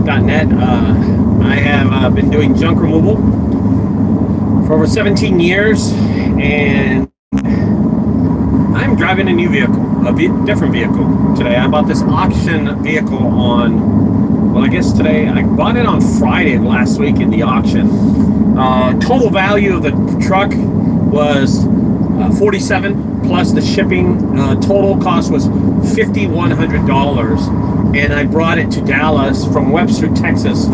junkguysdfw.net. I have been doing junk removal for over 17 years, and I'm driving a new vehicle, a different vehicle today. I bought this auction vehicle on, well, I guess today, I bought it on Friday of last week in the auction. Total value of the truck was $47 plus the shipping. Total cost was $5,100, and I brought it to Dallas from Webster, Texas.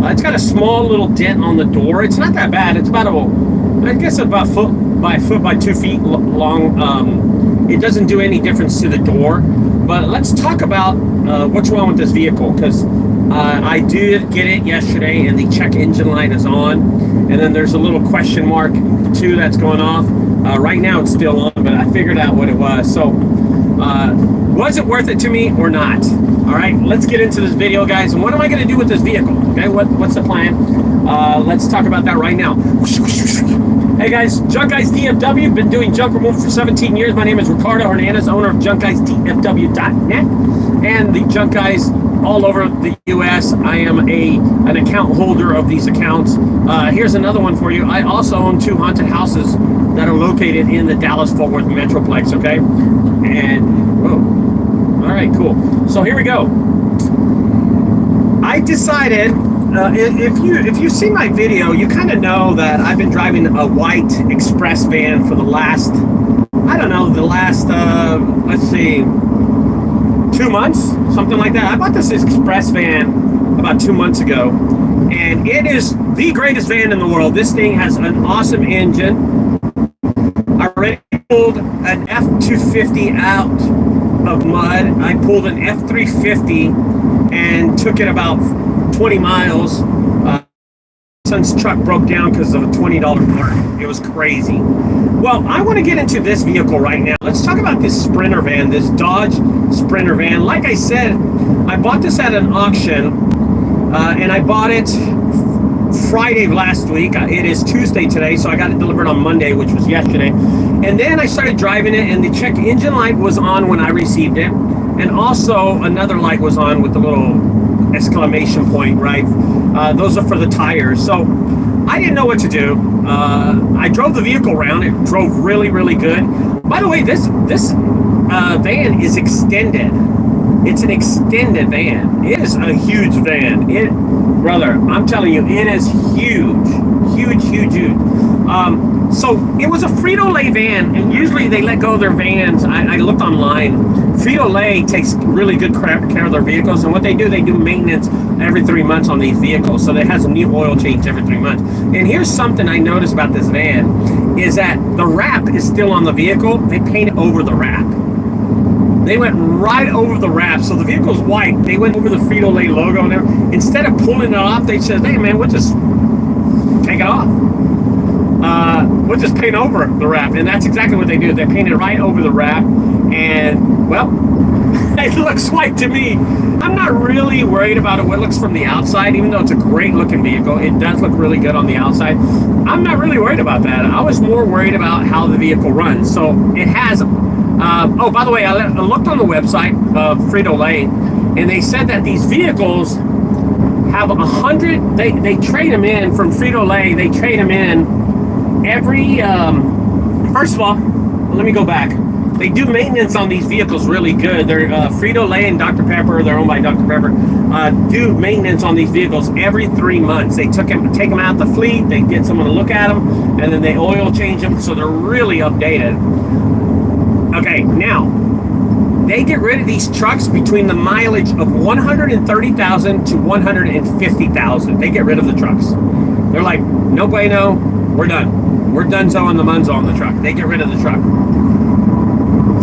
It's got a small little dent on the door. It's not that bad. It's about I guess about foot by 2 feet long. It doesn't do any difference to the door. But let's talk about what's wrong with this vehicle, because I did get it yesterday and the check engine light is on, and then there's a little question mark too that's going off. Right now it's still on, but I figured out what it was. So was it worth it to me or not? All right, let's get into this video, guys. And what am I going to do with this vehicle? Okay, what's the plan? Let's talk about that right now. Hey guys, junkguysdfw, been doing junk removal for 17 years. My name is Ricardo Hernandez, owner of junkguysdfw.net and the Junk Guys all over the US. I am an account holder of these accounts. Here's another one for you. I also own 2 haunted houses that are located in the Dallas-Fort Worth Metroplex, okay? And, oh, all right, cool. So here we go. I decided, if you see my video, you kind of know that I've been driving a white express van for the last, I don't know, let's see, 2 months, something like that. I bought this express van about 2 months ago, and it is the greatest van in the world. This thing has an awesome engine. I already pulled an F-250 out of mud. I pulled an F-350 and took it about 20 miles. Son's truck broke down because of a $20 part. It was crazy. Well, I want to get into this vehicle right now. Let's talk about this Sprinter van, this Dodge Sprinter van. Like I said, I bought this at an auction, and I bought it Friday of last week. It is Tuesday today, so I got it delivered on Monday, which was yesterday. And then I started driving it, and the check engine light was on when I received it. And also another light was on with the little exclamation point, right? Those are for the tires. So I didn't know what to do. I drove the vehicle around. It drove really, really good. By the way, this van is extended. It's an extended van. It is a huge van. Brother, I'm telling you, it is huge. Huge, huge, huge. So it was a Frito-Lay van, and usually they let go of their vans. I looked online. Frito-Lay takes really good care of their vehicles, and what they do maintenance every 3 months on these vehicles. So it has a new oil change every 3 months. And here's something I noticed about this van, is that the wrap is still on the vehicle. They painted over the wrap. They went right over the wrap, so the vehicle's white. They went over the Frito-Lay logo and everything. Instead of pulling it off, they said, hey man, we'll just take it off. We'll just paint over the wrap, and that's exactly what they do. They painted right over the wrap, and well, it looks white to me. I'm not really worried about what it looks from the outside, even though it's a great looking vehicle. It does look really good on the outside. I'm not really worried about that. I was more worried about how the vehicle runs. So it has, oh, by the way, I looked on the website of Frito-Lay, and they said that these vehicles have 100, they trade them in from Frito-Lay. They trade them in every, first of all, let me go back. They do maintenance on these vehicles really good. They're Frito-Lay and Dr. Pepper, they're owned by Dr. Pepper, do maintenance on these vehicles every 3 months. They take them out the fleet, they get someone to look at them, and then they oil change them, so they're really updated. Okay, now, they get rid of these trucks between the mileage of 130,000 to 150,000. They get rid of the trucks. They're like, no bueno, we're done. We're donezo on the munzo on the truck. They get rid of the truck.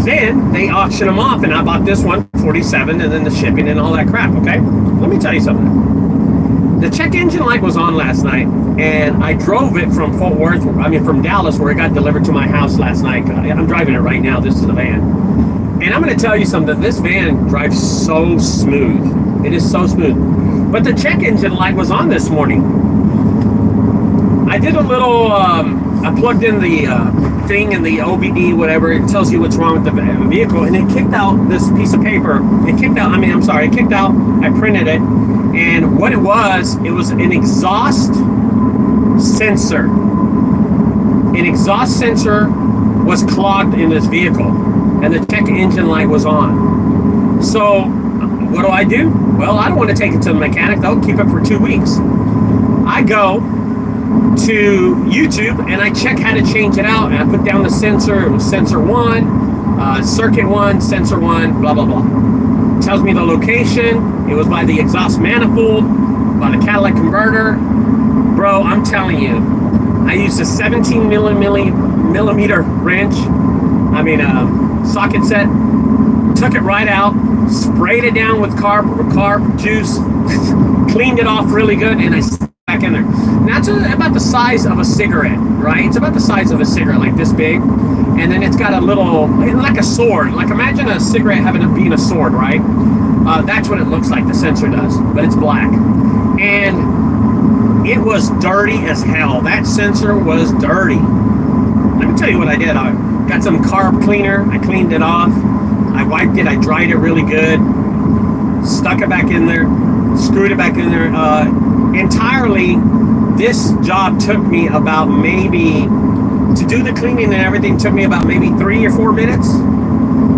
Then they auction them off, and I bought this one, 47, and then the shipping and all that crap, okay? Let me tell you something. The check engine light was on last night, and I drove it from from Dallas, where it got delivered to my house last night. I'm driving it right now. This is the van. And I'm going to tell you something. This van drives so smooth. It is so smooth. But the check engine light was on this morning. I did a little, I plugged in the thing in the OBD, whatever, it tells you what's wrong with the vehicle, and it kicked out this piece of paper. It kicked out, I printed it, and what it was an exhaust sensor. An exhaust sensor was clogged in this vehicle, and the check engine light was on. So what do? Well, I don't want to take it to the mechanic. They'll keep it for 2 weeks. I go to YouTube and I check how to change it out, and I put down the sensor. It was sensor 1, circuit 1, sensor 1, blah blah blah. It tells me the location. It was by the exhaust manifold, by the catalytic converter. Bro, I'm telling you, I used a 17 millimeter wrench, socket set, took it right out, sprayed it down with carb juice, cleaned it off really good, and I stuck it back in there. Now it's about the size of a cigarette, right? It's about the size of a cigarette, like this big, and then it's got a little, like a sword. Like imagine a cigarette being a sword, right? That's what it looks like, the sensor does, but it's black. And it was dirty as hell. That sensor was dirty. Let me tell you what I did. I got some carb cleaner. I cleaned it off. I wiped it. I dried it really good. Stuck it back in there. Screwed it back in there. Entirely, this job took me about maybe, to do the cleaning and everything, took me about maybe 3 or 4 minutes.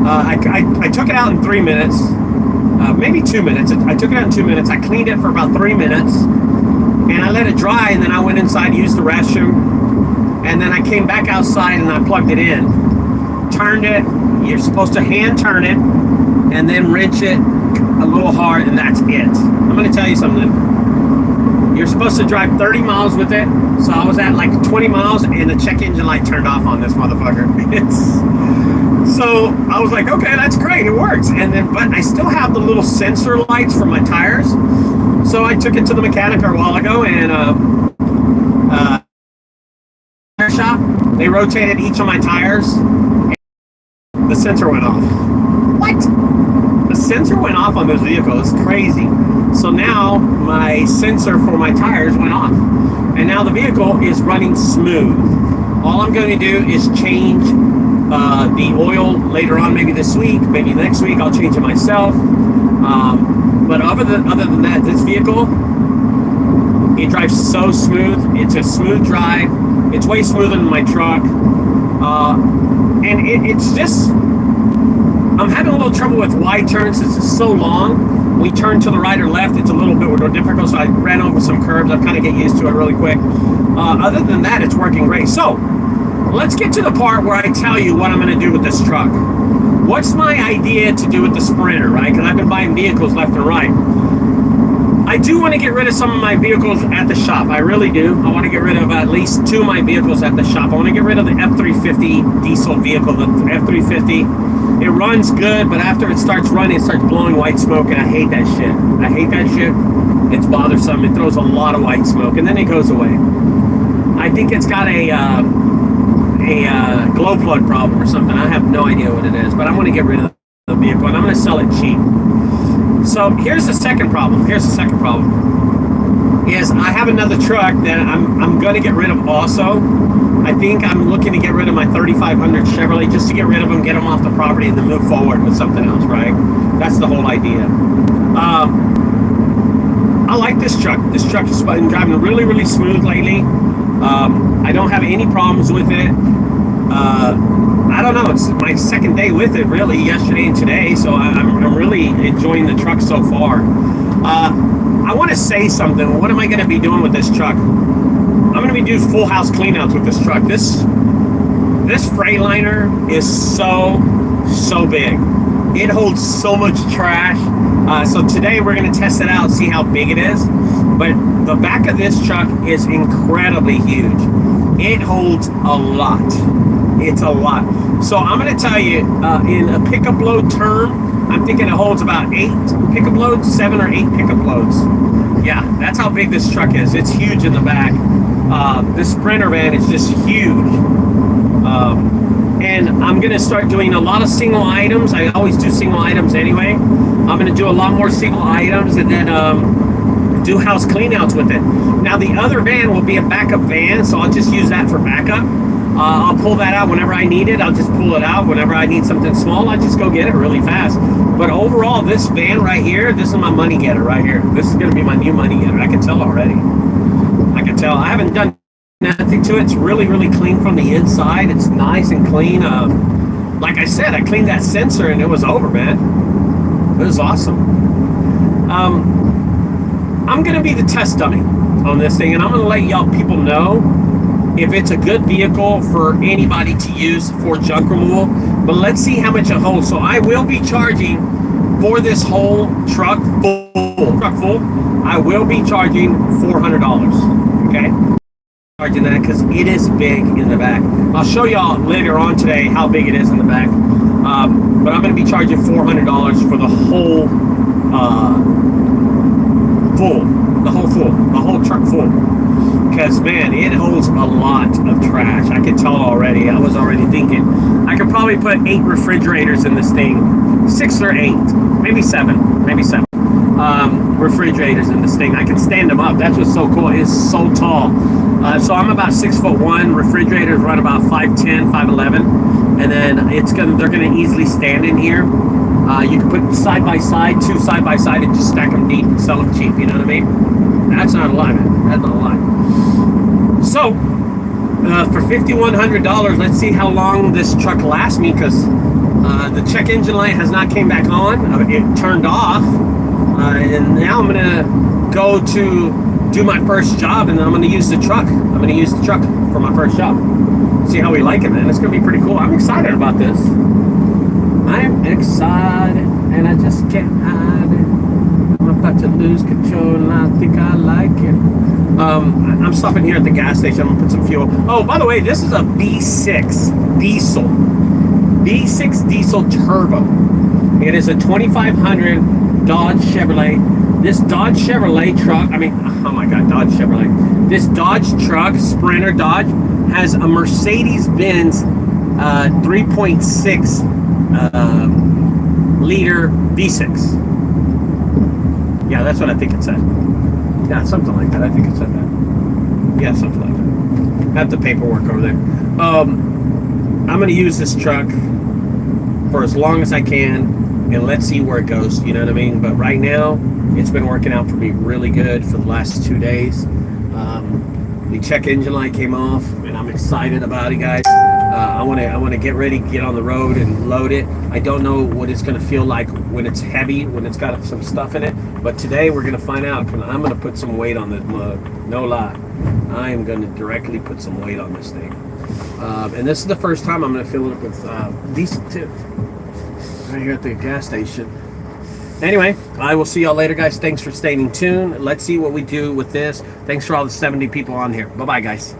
I took it out in 3 minutes. Maybe 2 minutes. I took it out in 2 minutes. I cleaned it for about 3 minutes. And I let it dry, and then I went inside, used the restroom, and then I came back outside and I plugged it in. Turned it. You're supposed to hand turn it and then wrench it a little hard, and that's it. I'm going to tell you something. You're supposed to drive 30 miles with it. So I was at like 20 miles and the check engine light turned off on this motherfucker. So I was like, okay, that's great. It works. But I still have the little sensor lights for my tires. So I took it to the mechanic a while ago, and tire shop, they rotated each of my tires, and the sensor went off. What? The sensor went off on this vehicle. It's crazy. So now my sensor for my tires went off, and now the vehicle is running smooth. All I'm going to do is change the oil later on, maybe this week, maybe next week. I'll change it myself. But other than that, this vehicle, it drives so smooth. It's a smooth drive. It's way smoother than my truck. And it's just, I'm having a little trouble with wide turns since it's so long. When we turn to the right or left, it's a little bit more difficult, so I ran over some curbs. I kind of get used to it really quick. Other than that, it's working great. So let's get to the part where I tell you what I'm going to do with this truck. What's my idea to do with the Sprinter, right? Because I've been buying vehicles left and right. I do want to get rid of some of my vehicles at the shop. I really do. I want to get rid of at least 2 of my vehicles at the shop. I want to get rid of the F350 diesel vehicle, the F350. It runs good, but after it starts running, it starts blowing white smoke, and I hate that shit. I hate that shit. It's bothersome. It throws a lot of white smoke, and then it goes away. I think it's got a glow plug problem or something. I have no idea what it is, but I'm going to get rid of the vehicle, and I'm going to sell it cheap. So here's the second problem. Is I have another truck that I'm going to get rid of also. I think I'm looking to get rid of my 3500 Chevrolet just to get rid of them, get them off the property, and then move forward with something else, right? That's the whole idea. I like this truck. This truck has been driving really, really smooth lately. I don't have any problems with it. I don't know, it's my second day with it really, yesterday and today, so I'm really enjoying the truck so far. I want to say something. What am I going to be doing with this truck? I'm going to be doing full house cleanouts with this truck. This Freightliner is so big. It holds so much trash. So today we're going to test it out, see how big it is. But the back of this truck is incredibly huge. It holds a lot. It's a lot. So I'm going to tell you, in a pickup load term, I'm thinking it holds about 8 pickup loads, 7 or 8 pickup loads. Yeah, that's how big this truck is. It's huge in the back. This Sprinter van is just huge. And I'm going to start doing a lot of single items. I always do single items anyway. I'm going to do a lot more single items, and then do house cleanouts with it. Now the other van will be a backup van, so I'll just use that for backup. I'll pull that out whenever I need it. I'll just pull it out whenever I need something small. I just go get it really fast. But overall, this van right here, this is my money getter right here. This is going to be my new money getter. I can tell already. I can tell. I haven't done nothing to it. It's really, really clean from the inside. It's nice and clean. Like I said, I cleaned that sensor and it was over, man. It was awesome. I'm going to be the test dummy on this thing, and I'm going to let y'all people know if it's a good vehicle for anybody to use for junk removal. But let's see how much it holds. So I will be charging for this whole truck full. I will be charging $400. Okay, charging that because it is big in the back. I'll show y'all later on today how big it is in the back. But I'm going to be charging $400 for the whole the whole truck full. Because, man, it holds a lot of trash. I can tell already. I was already thinking I could probably put 8 refrigerators in this thing. 6 or 8, maybe 7 refrigerators in this thing. I can stand them up. That's what's so cool. It's so tall. So I'm about 6'1". Refrigerators run about 5'10", 5'11", and then they're gonna easily stand in here. You can put side by side, 2 side by side, and just stack them deep and sell them cheap. You know what I mean? That's not a lie, man. That's not a lie. So for $5,100, let's see how long this truck lasts me, because the check engine light has not came back on. It turned off, and now I'm gonna go to do my first job, and then I'm gonna use the truck. I'm gonna use the truck for my first job. See how we like it, man. It's gonna be pretty cool. I'm excited about this. I'm excited, and I just can't hide it. I'm about to lose control, and I think I like it. I'm stopping here at the gas station. I'm gonna put some fuel. Oh, by the way, this is a V6 diesel. V6 diesel turbo. It is a 2500 Dodge Chevrolet. This Dodge Chevrolet truck, oh my God, Dodge Chevrolet. This Dodge truck, Sprinter Dodge, has a Mercedes-Benz 3.6 liter V6. Yeah, that's what I think it said. Yeah, something like that. I think it said that. Yeah, something like that. I have the paperwork over there. I'm going to use this truck for as long as I can, and let's see where it goes. You know what I mean? But right now, it's been working out for me really good for the last 2 days. The check engine light came off, and I'm excited about it, guys. I want to get ready, get on the road, and load it. I don't know what it's going to feel like when it's heavy, when it's got some stuff in it. But today we're going to find out. I'm going to put some weight on this mug. No lie, I am going to directly put some weight on this thing. And this is the first time I'm going to fill it with diesel too. Right here at the gas station. Anyway, I will see y'all later, guys. Thanks for staying tuned. Let's see what we do with this. Thanks for all the 70 people on here. Bye-bye, guys.